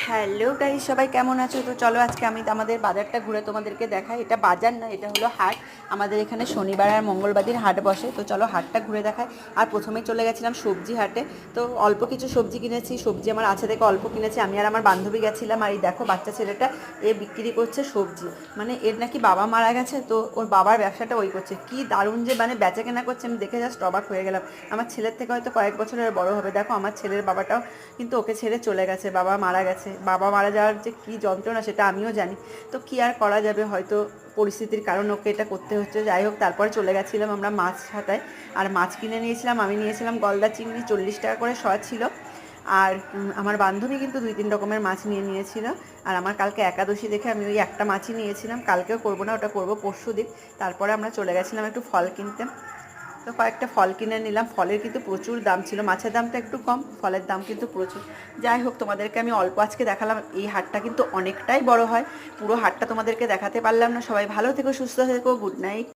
Hello guys, সবাই কেমন আছো? তো চলো আজকে আমি আমাদের বাজারটা ঘুরে তোমাদেরকে দেখাই। এটা বাজার না, এটা হলো হাট। আমাদের এখানে শনিবার আর মঙ্গলবার হাট বসে। তো চলো হাটটা ঘুরে দেখাই। আর প্রথমেই চলে গেছিলাম সবজি হাটে। তো অল্প কিছু সবজি কিনেছি। সবজি আমার আছে দেখে অল্প কিনেছি। আমি আর আমার বান্ধবী গেছিলাম। আর এই দেখো বাচ্চা ছেলেটা এ বিক্রি করছে সবজি। মানে এর নাকি বাবা মারা গেছে, তো ওর বাবার ব্যবসাটা ওই করছে। কি দারুণ যে মানে বেচা কেনা করছে, আমি দেখে জাস্ট অবাক হয়ে গেলাম। আমার ছেলের থেকে হয়তো কয়েক বছরের বড় হবে। দেখো আমার ছেলের বাবাটাও কিন্তু ওকে ছেড়ে চলে গেছে, বাবা মারা গেছে। বাবা মারা যাওয়ার যে কী যন্ত্রণা সেটা আমিও জানি। তো কী আর করা যাবে, হয়তো পরিস্থিতির কারণে ওকে এটা করতে হচ্ছে। যাই হোক, তারপরে চলে গেছিলাম আমরা মাছ হাটায়। আর মাছ কিনে নিয়েছিলাম। আমি নিয়েছিলাম গলদা চিংড়ি, 40 টাকা করে শ ছিল। আর আমার বান্ধবী কিন্তু 2-3 রকমের মাছ নিয়েছিল। আর আমার কালকে একাদশী দেখে আমি ওই একটা মাছই নিয়েছিলাম। কালকেও করবো না, ওটা করবো পরশু দিন। তারপরে আমরা চলে গেছিলাম একটু ফল কিনতে। তো কয়েকটা ফল কিনে নিলাম। ফলের কিন্তু প্রচুর দাম ছিল। মাছের দামটা একটু কম, ফলের দাম কিন্তু প্রচুর। যাই হোক, তোমাদেরকে আমি অল্প আজকে দেখালাম। এই হাটটা কিন্তু অনেকটাই বড় হয়। পুরো হাটটা তোমাদেরকে দেখাতে পারলাম না। সবাই ভালো থেকো, সুস্থ থেকো, গুড নাইট।